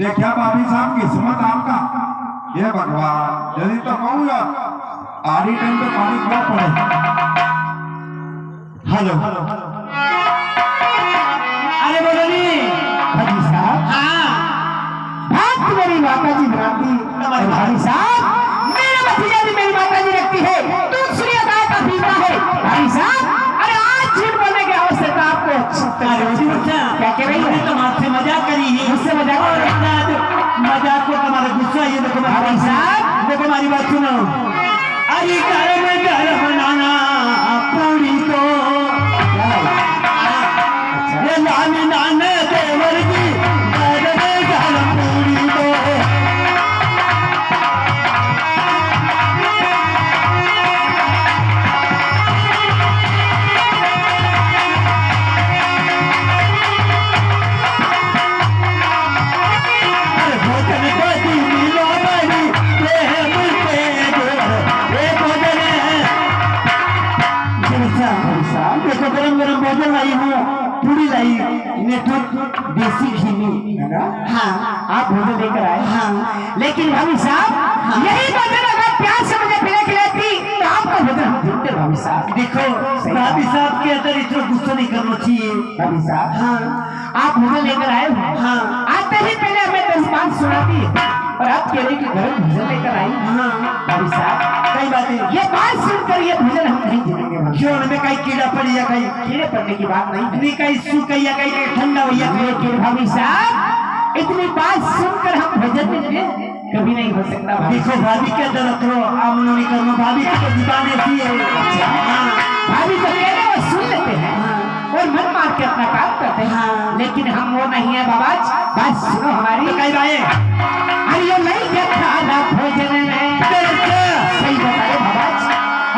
देखिया भाभी साहब किस्मत आपका ये भगवान यदि तो कहूँगा आधी टाइम पे पानी क्यों पड़े। हेलो अरे बोलो नी भाई साहब। हाँ बात मेरी माता जी बनाती भाई साहब। मेरे भतीजा भी मेरी माता जी रखती है, दूसरी गाय का पीता है भाई साहब। अरे आज झूठ बोलने की आवश्यकता आपको क्या कह रही है? तो आपसे मजाक करी है, मुझसे मजाक कर रही है? मजाक को तुम्हारा गुस्सा ये देखो भाई साहब। देखो हमारी बात सुनो। अरे घर में घर बनाना पूरी तो ये नानी नाने देवर की घर में घर पूरी तो भोजन लाई हूँ, पूरी लाई देसी घी में। हाँ आप भोजन लेकर आए। हाँ लेकिन भाभी साहब यही भोजन अगर प्यार से मुझे पीने के लिए थी तो आपका भोजन हम ढूंढते भाभी साहब। देखो भाभी साहब के अंदर इतना गुस्सा नहीं करना चाहिए। भाभी साहब हाँ आप भोजन लेकर आए हो। हाँ आते ही पहले हमें 10 बात सुनाती और आप कह रहे कि घर में भोजन लेकर आई। हाँ भाभी साहब कई बातें ये बात सुनकर ये भोजन हम नहीं गिनेंगे भाभी। क्यों हमें कहीं कीड़ा पड़ी या कहीं कीड़े पड़ने की बात नहीं है। नहीं कहीं सूख या कहीं ठंडा हो या लेकिन भाभी साहब इतनी बात सुनकर हम भोजन लेंगे कभी नहीं हो सकता भाभी। देखो भाभी के अंदर करो आमनो नहीं करना, भाभी की तो जुबान ऐसी है। भाभी तो कह रहे वो सुन लेते हैं और मन मार के अपना काम करते हैं, लेकिन हम वो नहीं है बाबा। बात सुनो हमारी। तो कई बाए अरे नहीं खाना भोजन है सही बताए बाबा।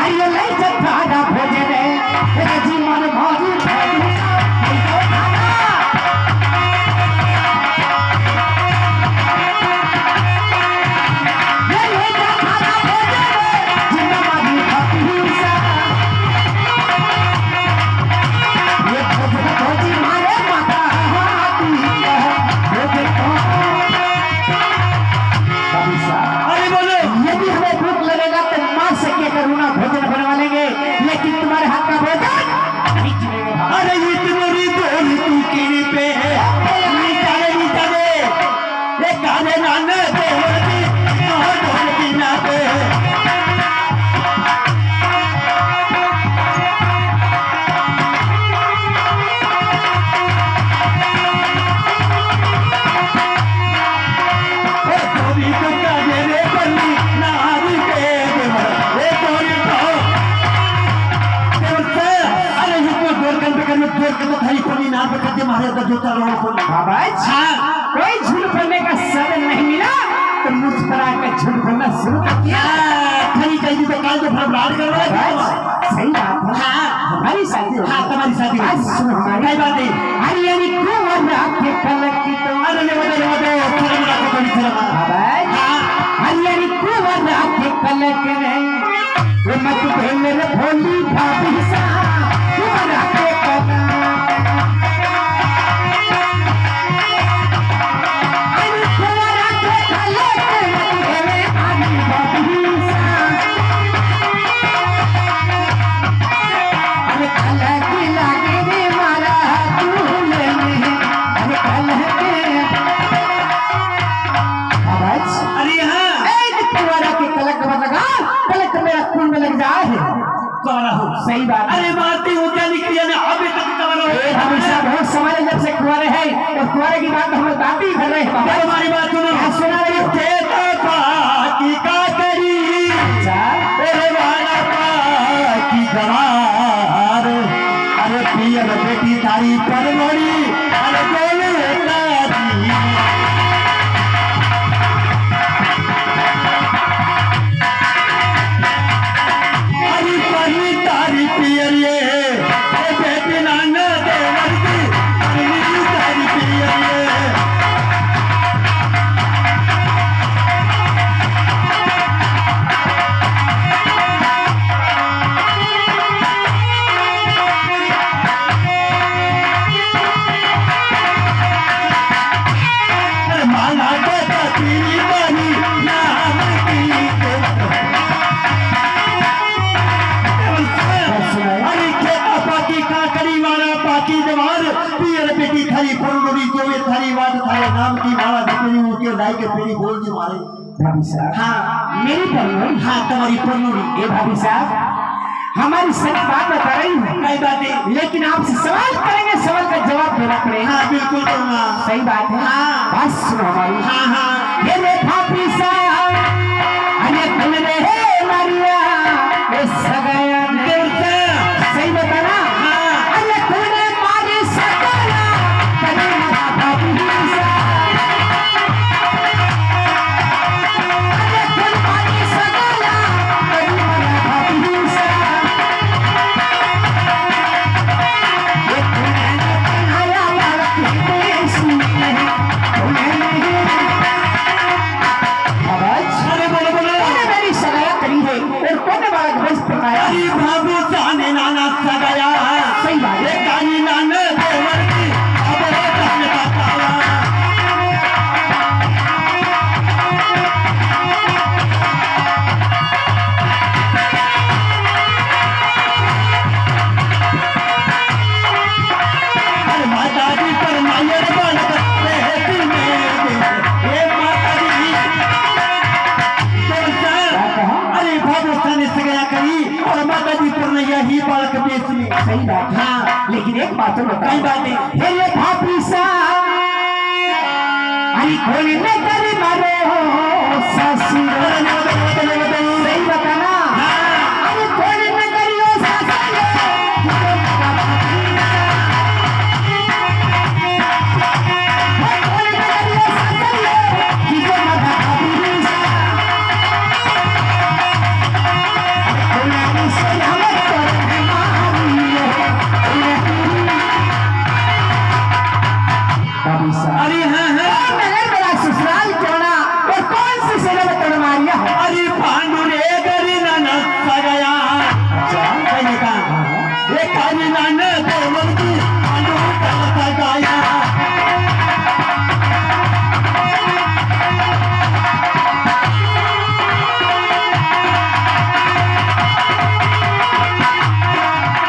अरे नहीं खाना भोजन है जीवन मौजूद है। अरे बोलो यदि हमें भूख लगेगा तो मां से कहकर रूना भोजन बनवा लेंगे, लेकिन तुम्हारे हाथ का भोजन नहीं चलेगा। अरे इतनी बोल तू कीड़ी पे नीचा दे ये काले नाने देवर की ढोल की ना पे कोई झूठ बोलने का साधन नहीं मिला तो मुस्कुरा कर झूठ बोलना शुरू कर दिया। तो फड़फड़ाहट कर रहा है। सही बात है। हमारी शादी हाँ तुम्हारी शादी आज सुनो हमारी कई बात है। हरियाणी कुंवर के पलक की तो हरियाणी कुंवर के पलक में वो मत दे मेरे भोली भाभी सा कुंवर के पलक सही बात। अरे बातें हो क्या निकली है अभी तक कवर हमेशा बहुत समय जब से कुंवारे हैं और कुंवारे की बात हम लोग बात ही कर रहे हैं। हमारी बात सुनो सुना रही हो की का करी अरे वाला की गवार अरे पियर बेटी तारी पर मोड़ी अरे बोले तारी पियर ये बेटी नाना देवर की भगवान पियर बेटी थारी परलोरी जो ये थारी बात थारे नाम की माला दिखरी उनके लाई के पेरी बोल दी मारे भाभी साहब हाँ मेरी परलोरी हाँ तुम्हारी परलोरी ये भाभी साहब हमारी सच बात बता रही हूँ कई बातें लेकिन आपसे सवाल करेंगे सवाल का जवाब देना पड़ेगा हाँ बिल्कुल दूंगा सही बात है हाँ। बस सुनो हमारी हाँ हाँ ये रे भाभी साहब अरे कल रे हे मारिया ये सगाया ने सही बताना हाँ। अरे कल रे मारी सगाया कल मारा भाभी साहब अरे कल मारी सगाया कल मारा भाभी साहब ये तूने आया यार देसी नहीं तूने नहीं आवाज अरे बोलो बोलो तूने मेरी सगाया करी है और तूने बालक बस पकाया अरे भाभी जाने नाना सगाया सही बात है ये कानी नाने देवर की अब जाने का ताला अरे माता जी पर मायर बालक रहती मेरे ये माता जी क्या कहा अरे भाभी जाने सगाया करी और माता जी पर नहीं यही बालक बेच ली सही बात है हाँ। लेकिन एक बात तो बता कई बातें हे ये भाभी साहब अरे कोई न करे मारे हो ससुर सही बताना अरे कोई न करियो ससुर कोई न करियो ससुर किसे मत भाभी साहब कोई से हमर कर मारियो भाभी साहब अरे हाँ हाँ नगर मेरा ससुराल चोड़ा और कौन सी सेना में तड़मारिया हो अरे पांडु रे गरी नाना सगाया कहने का ये कानी नाना देवर की पांडु का सगाया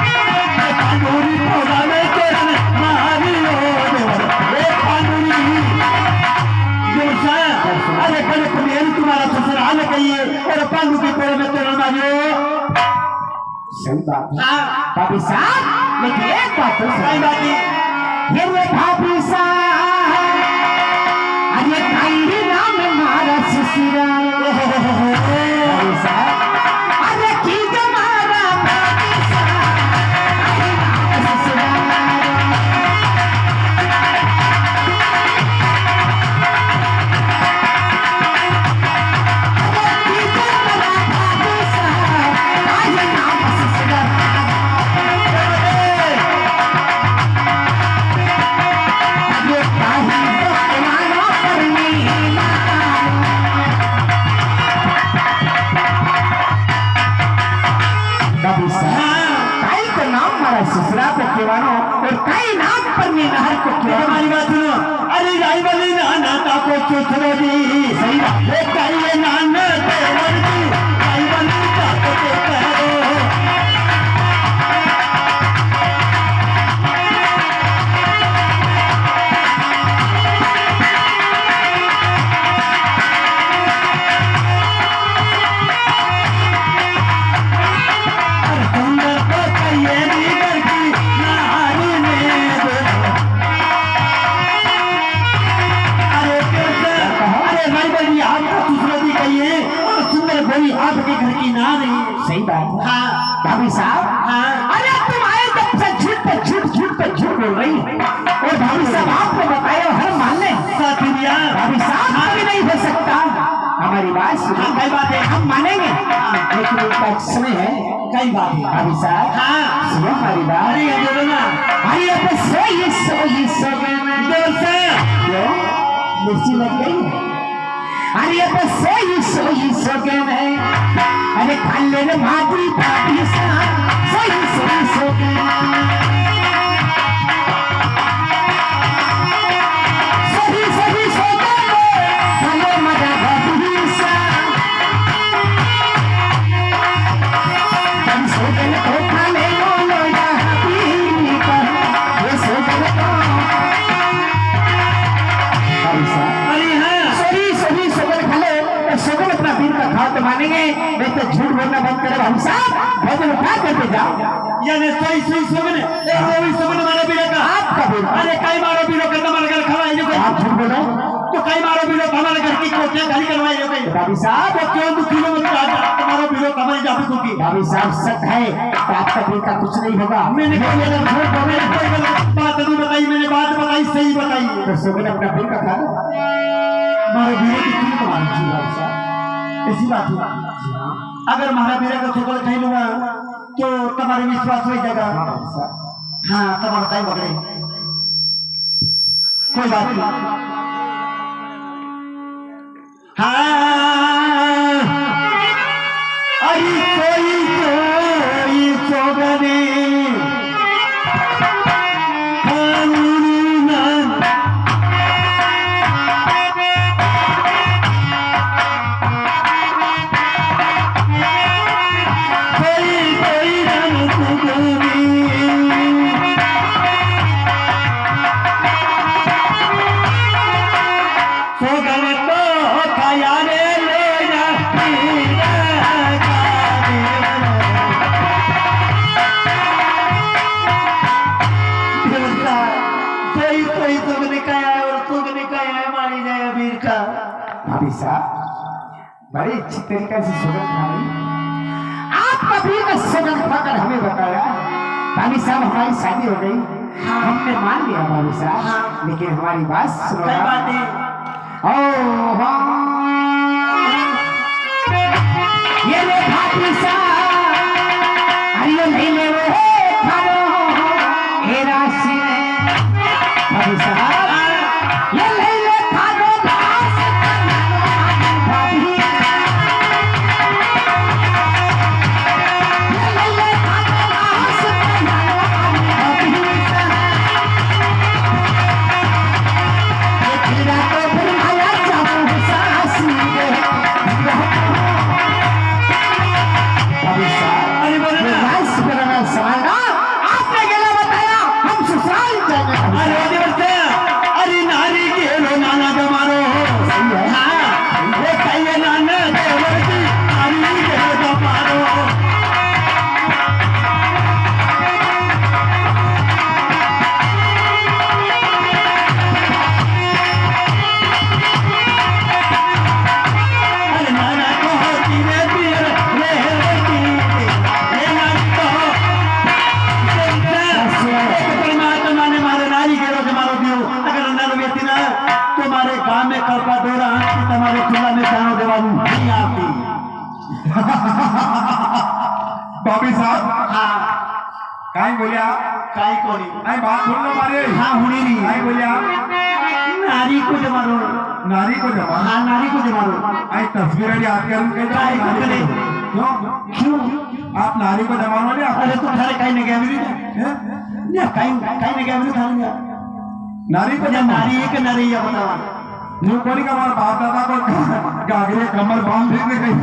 पांडुरी पौधा में चरण मारियो देवर ये पांडुरी अरे बड़े पुनेरी तुम्हारा ससुराल कहिए और पांडु के पेड़ में चरण मारियो सही बात है हाँ भाभी साहब लेकिन एक बात तो कई सही बातें ये रे भाभी साहब अरे काई नाम मारा ससुराल भाभी साहब अरे की जमारा भाभी साहब अरे नाम ससुराल ससुरा को केवानो और कई नाम पर नहर को केवानो हमारी बात सुनो अरे राई वाली नाना का को चुथरो दी सही बात ये कहिए नाना देवर की राई वाली का को कहो सुंदर को कहिए नी करकी नारी ने अरे भाई बहनी आपका दूसरा भी कहिए और सुंदर भाई आपके घर की ना नहीं सही बात है हाँ भाभी साहब हाँ अरे तुम आए तब से झूठ पे झूठ बोल रही हो और भाभी साहब आपको बताया हर मानने साथिया भाभी साहब भी नहीं हो सकता हमारी बात सुनो हाँ कई बात है हम मानेंगे लेकिन उसका समय है कई बात है भाभी साहब हाँ सुनो हमारी बात अरे ये बोलो ना अरे अब सो देवर से क्यों मिर्ची लग गई अरे अब सो में अरे खाले ने भाभी भाभी साहब सो सो बोलना बंद करो भाई साहब, भजन उठा करके जाओ। यानी सोई सोई सोगने मारा बीरो का आपका बोल, अरे कई मारो बीरो का हमारे घर खड़ा है जो आप झूठ बोलो। तो कई मारो बीरो हमारे घर की कोठियां खाली करवाई जो कहीं भाई साहब, तो क्यों दुखी हो तुम्हारा बीरो हमारी जाती होगी। भाई साहब सच है, आपका दिल का कुछ नहीं होगा। मैंने कोई झूठ मैंने कोई गलत बात नहीं बताई, मैंने बात बताई सही बताई। तो सोगन अपना दिल का खा लो। हमारे बीरो की क्यों तुम्हारी जी भाई साहब, ऐसी बात हुआ। अगर हमारा बीरो का छोकरा खाई लूंगा तो तुम्हारे विश्वास हो जाएगा। हाँ तुम्हारा टाइम पकड़े, कोई बात नहीं। हाँ अरे सोई सोई सोगने भाभी साहब, बड़ी अच्छी तरीके से सुगंध खाई। आप कभी का सुगंध खाकर हमें बताया। भाभी साहब, हमारी शादी हो गई, हमने मान लिया भाभी साहब, लेकिन हमारी बात सुनो। क्या बात है? ओ ये ले भाभी साहब, अरे नहीं ले वो खानो हे राशि भाभी साहब, ये ले ले खानो भाभी साहब, हाँ काय बोलिया? काय कोणी नाही बात सुन लो मारे। हाँ हुणी नहीं काय बोलिया? नारी को जमारो। नारी को जमा? हाँ नारी को जमारो। आई तस्वीर याद करूं के काय को करे? क्यों आप नारी को जमानो नहीं? अरे तुम सारे काही नहीं गया मेरी ने काही नहीं गया मेरी थाने नारी को जमा नारी एक नारी या बतावा न्यू कोनी का हमारा बाप दादा को गागरे कमर बांध देने गई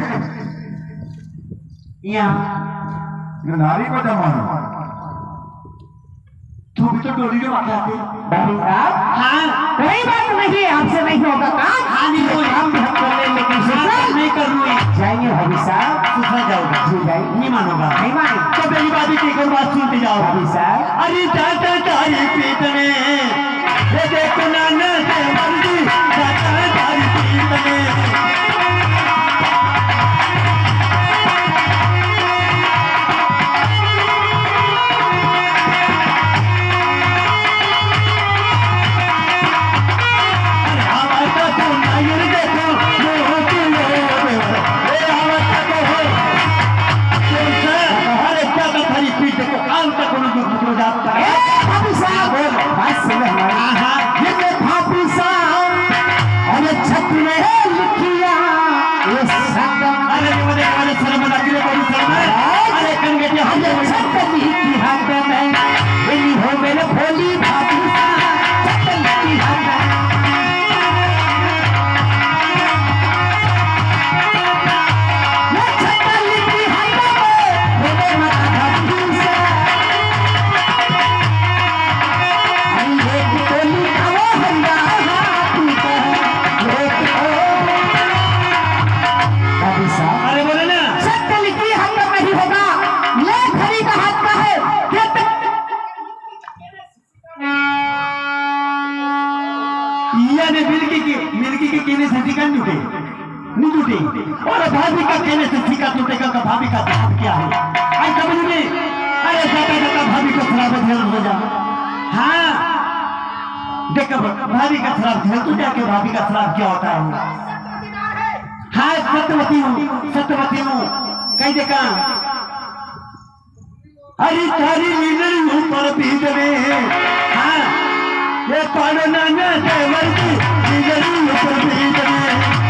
यहाँ नारी को जमानो। तू भी तो डोरी जो आते भाभी साहब, हाँ कोई बात नहीं, आपसे नहीं होगा काम। हाँ नहीं कोई काम भी हम कर ले, लेकिन ससुराल नहीं कर लूँ जाएंगे भाभी साहब। ससुराल जाओगा जी जाएंगे। नहीं मानोगा नहीं माने तो पहली बात ही एक बात सुनते जाओ भाभी साहब। अरे जाता तारी पीत में ये देखो नाना से मर्जी जाता तारी पीत में भाभी साहब, बात सुनो हमारी। हिया ने मिल्की के कहने से सिक्का नहीं टूटे और भाभी का कहने से सिक्का टूटेगा का भाभी का दाम क्या है आई समझ में अरे जाता भाभी को खराब ध्यान हो जा हाँ देखो भाभी का खराब ध्यान तू जाके भाभी का खराब क्या होता है हाँ सत्यवती हूँ कहीं देखा हरी थारी लीलर ऊपर बीज में हाँ ये पाड़ो नाना देवर की लीलर ऊपर बीज में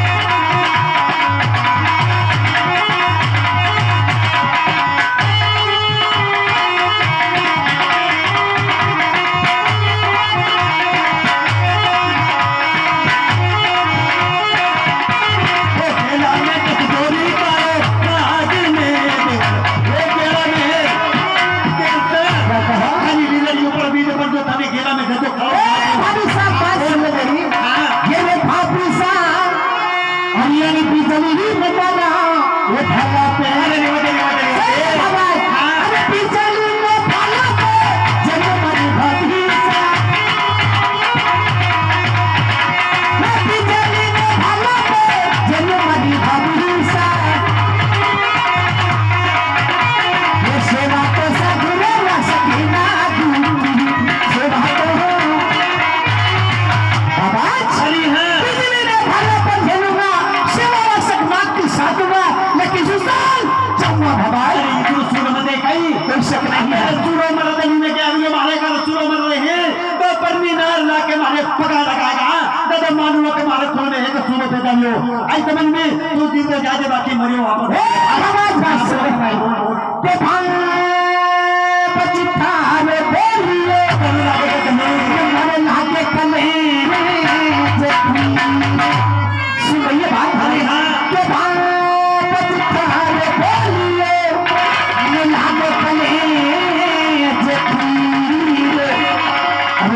आई समझ में तू दिन तो जाते बाकी मरे वहां पर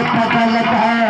पता लगा